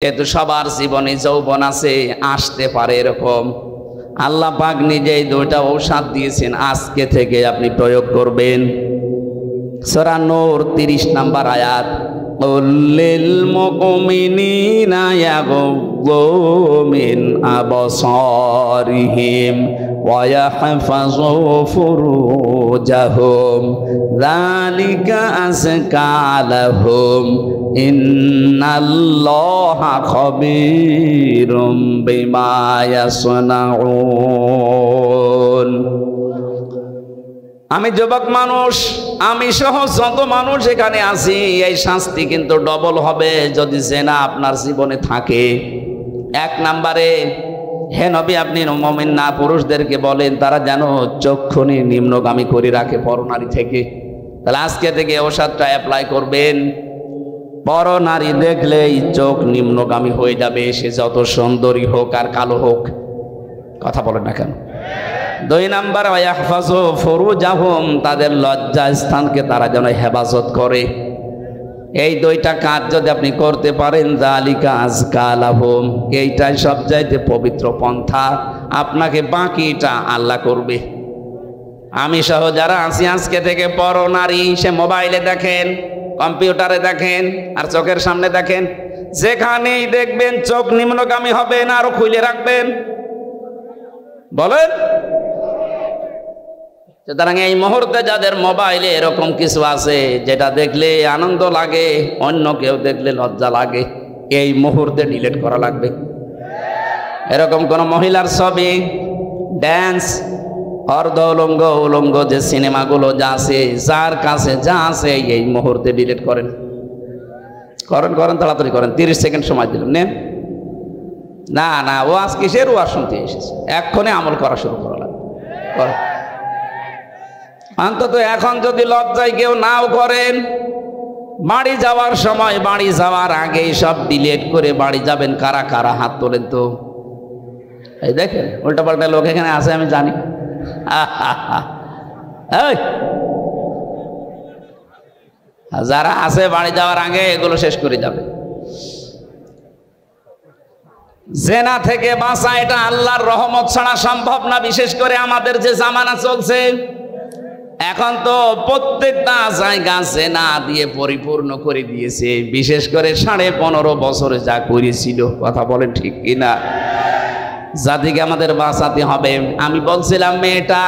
যেহেতু সবার জীবনে যৌবন আছে, আসতে পারে এরকম। আল্লাহ পাক নিজেই দুইটা ঔষধ দিয়েছেন, আজকে থেকে আপনি প্রয়োগ করবেন। সূরা নূর 30 নম্বর আয়াত, লিল মুমিনিনা ইয়াগুযু মিন আবসারিহিম ওয়া ইয়াহফাযু ফুরুজাহুম যালিকা আযকা লাহুম ইন্নাল্লাহা খাবীরুম বিমা ইয়াসনাউন। আমি যুবক মানুষ, আমি সহ যত মানুষ এখানে আছি, এই শাস্তি কিন্তু ডবল হবে যদি জেনা আপনার জীবনে থাকে। এক নম্বরে, হে নবী আপনি মুমিন না পুরুষদেরকে বলেন তারা যেন চক্ষুনি নিম্নগামী করে রাখে পরনারী থেকে। তাহলে আজকে থেকে ওষুধটা অ্যাপ্লাই করবেন। পরনারী দেখলেই চোখ নিম্নগামী হয়ে যাবে, সে যত সুন্দরী হোক আর কালো হোক। কথা বলেন না কেন? 2 নাম্বার, ওয়াহফাযু ফুরুজাহুম, তাদের লজ্জা স্থানকে তারা যেন হেফাজত করে। এই 2টা কাজ যদি আপনি করতে পারেন, যালিকা আযকা লাহুম, এইটাই সবচাইতে পবিত্র পন্থা। আপনাকে বাকিটা আল্লাহ করবে। আমি সহ যারা আছি আজকে থেকে পরনারী, সে মোবাইলে দেখেন, কম্পিউটারে দেখেন আর চোখের সামনে দেখেন, যেখানেই দেখবেন চোখ নিম্নগামী হবে না, আরো খুলে রাখবেন। বলেন। সুতরাং এই মুহূর্তে যাদের মোবাইলে এরকম কিছু আছে যেটা দেখলে আনন্দ লাগে, অন্য কেউ দেখলে লজ্জা লাগে, এই মুহূর্তে ডিলিট করা লাগবে। এরকম কোন মহিলার ছবি, ড্যান্স, অর্ধ উলঙ্গ উলঙ্গ যে সিনেমাগুলো যা আছে, যার কাছে যা আছে, এই মুহূর্তে ডিলিট করেন। করেন করেন, তাড়াতাড়ি করেন। 30 সেকেন্ড সময় দিলাম, নেন। না না, ওয়াজ কিসের? ওয়াজ শুনতে এসেছে, এক্ষণে আমল করা শুরু করা লাগবে। অন্তত এখন যদি লজ্জায় কেউ নাও করেন, বাড়ি যাওয়ার সময়, বাড়ি যাওয়ার আগেই সব ডিলিট করে বাড়ি যাবেন। কারা কারা হাত তোলেন তো? এই দেখেন, উল্টা পাল্টা লোক এখানে আছে, আমি জানি। যারা আছে বাড়ি যাওয়ার আগে এগুলো শেষ করে যাবে। জেনা থেকে বাঁচা এটা আল্লাহর রহমত ছাড়া সম্ভব না। বিশেষ করে আমাদের যে জামানা চলছে এখন, তো প্রত্যেকটা জায়গা জেনা দিয়ে পরিপূর্ণ করে দিয়েছে। বিশেষ করে 15.5 বছরে যা করেছিল, কথা বলেন ঠিক কিনা? জাতিকে আমাদের বাঁচাতে হবে। আমি বলছিলাম, মেয়েটা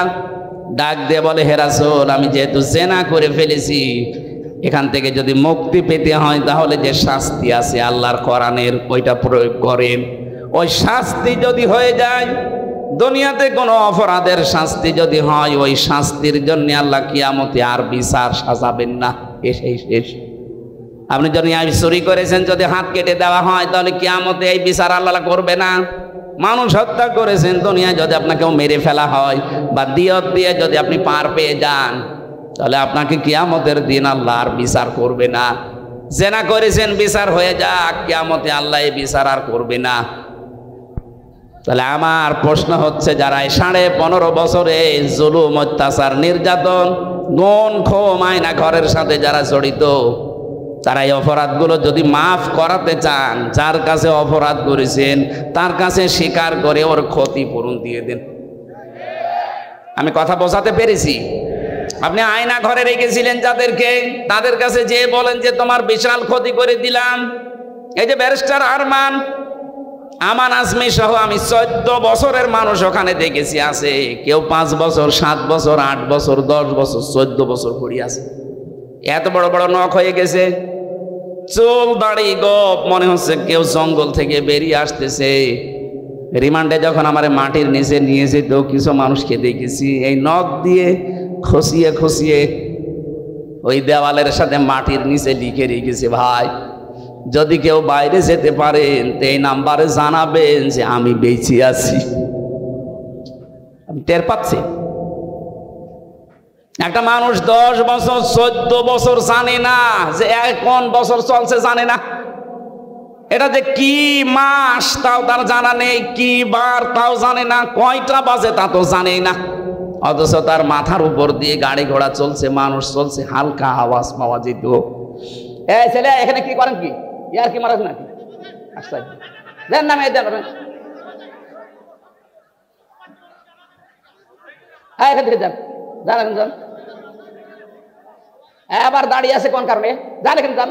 ডাক দিয়ে বলে, হে রাসূল, আমি যেহেতু জেনা করে ফেলেছি, এখান থেকে যদি মুক্তি পেতে হয় তাহলে যে শাস্তি আছে আল্লাহর কোরআনের, ওইটা প্রয়োগ করেন। ওই শাস্তি যদি হয়ে যায়, দুনিয়াতে কোনো অপরাধের শাস্তি যদি হয়, ওই শাস্তির জন্য আল্লাহ কিয়ামতে আর বিচার সাজাবেন না, এসেই শেষ। আপনি যদি চুরি করেছেন, যদি হাত কেটে দেওয়া হয়, তাহলে কিয়ামতে এই বিচার আল্লাহ করবে না। মানুষ হত্যা করেছেন, দুনিয়ায় যদি আপনাকেও মেরে ফেলা হয় বা দিয়ত দিয়ে যদি আপনি পার পেয়ে যান, তাহলে আপনাকে কিয়ামতের দিন আল্লাহ আর বিচার করবে না। জেনা করেছেন, বিচার হয়ে যাক, কিয়ামতে আল্লাহ এই বিচার আর করবে না। তাহলে আমার প্রশ্ন হচ্ছে, যারা 15.5 বছরে জুলুম, অত্যাচার, নির্যাতন, গুণ, খুন, আয়না ঘরের সাথে যারা জড়িত, তারা এই অপরাধগুলো যদি মাফ করাতে চান, যার কাছে অপরাধ করেছেন তার কাছে স্বীকার করে ওর ক্ষতিপূরণ দিয়ে দেন। আমি কথা বোঝাতে পেরেছি? আপনি আয়না ঘরে রেখেছিলেন যাদেরকে, তাদের কাছে যে বলেন যে তোমার বিশাল ক্ষতি করে দিলাম। এই যে ব্যারিস্টার আরমান, আমান আজমি সহ আমি 14 বছরের মানুষ ওখানে দেখেছি আছে। কেউ 5 বছর, 7 বছর, 8 বছর, 10 বছর, 14 বছর পড়ে আছে। এত বড় বড় নখ হয়ে গেছে, চুল দাড়ি গোপ, মনে হচ্ছে কেউ জঙ্গল থেকে বেরিয়ে আসতেছে। রিমান্ডে যখন আমার মাটির নিচে নিয়ে যেত, কিছু মানুষকে দেখেছি এই নখ দিয়ে খসিয়ে খসিয়ে ওই দেওয়ালের সাথে মাটির নিচে লিখে রেখেছে, ভাই যদি কেউ বাইরে যেতে পারেন তো এই নাম্বারে জানাবেন যে আমি বেঁচে আছি। আমি টের পাচ্ছি। একটা মানুষ 10 বছর, 14 বছর জানে না যে কোন বছর চলছে, জানে না এটা যে কি মাস তাও তার জানা নেই, কি বার তাও জানে না, কয়টা বাজে তা তো জানেই না। অথচ তার মাথার উপর দিয়ে গাড়ি ঘোড়া চলছে, মানুষ চলছে, হালকা আওয়াজ পাওয়া যেত। এই ছেলে, এখানে কি করেন? কি ইয়ার কি মারাস নাকি? দেন না মেয়ে দেন, হ্যাঁ এখান থেকে যান, যান এখন যান। আবার দাঁড়িয়ে আছে কোন কারণে? যান এখানে যান,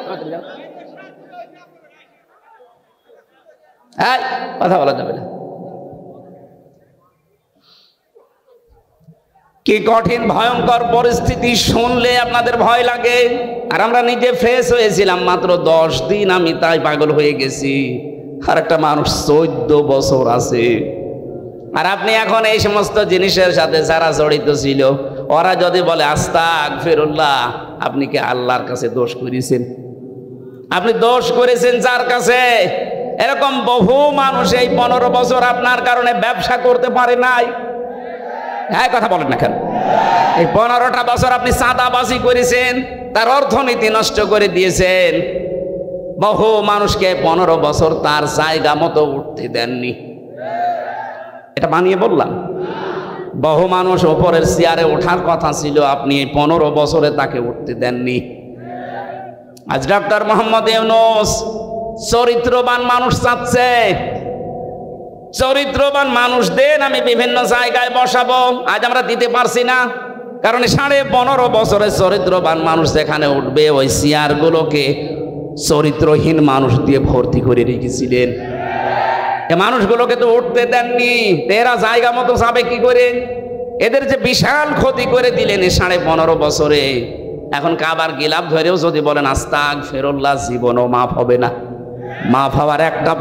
হ্যাঁ কথা বলা যাবে না। কি কঠিন ভয়ঙ্কর পরিস্থিতি শুনলে আপনাদের ভয় লাগে। আর আমরা নিজে ফ্রেশ হয়েছিলাম মাত্র 10 দিন, আমি তাই পাগল হয়ে গেছি। আর একটা মানুষ 14 বছর আছে, আর আপনি এখন এই সমস্ত জিনিসের সাথে যারা জড়িত ছিল ওরা যদি বলে আস্তাগফিরুল্লাহ, আপনি কি আল্লাহর কাছে দোষ করেছেন? আপনি দোষ করেছেন যার কাছে? এরকম বহু মানুষ এই 15 বছর আপনার কারণে ব্যবসা করতে পারে নাই। হ্যাঁ কথা বলেন না কেন? এই 15টা বছর আপনি চাঁদাবাজি করেছেন, তার অর্থনীতি নষ্ট করে দিয়েছেন। বহু মানুষকে 15 বছর তার জায়গা মতো উঠতে দেননি। এটা বানিয়ে বললাম? বহু মানুষ ওপরের চেয়ারে ওঠার কথা ছিল, আপনি 15 বছরে তাকে উঠতে দেননি। আজ ডক্টর মোহাম্মদ ইউনূস চরিত্রবান মানুষ চাচ্ছে। চরিত্রবান মানুষ দেন, আমি বিভিন্ন জায়গায় বসাবো। আজ আমরা দিতে পারছি না, কারণ 15.5 বছরের চরিত্রবান মানুষ যেখানে উঠবে ওই চেয়ারগুলোকে চরিত্রহীন মানুষ দিয়ে ভর্তি করে রেখেছিলেন। এ মানুষগুলোকে তো উঠতে দেননি, এরা জায়গা মতো যাবে কি করে? এদের যে বিশাল ক্ষতি করে দিলেন এই 15.5 বছরে। এখন কাবার গিলাফ ধরেও যদি বলেন আস্তাগফিরুল্লাহ, জীবনও মাফ হবে না। মাফ হওয়ার একটা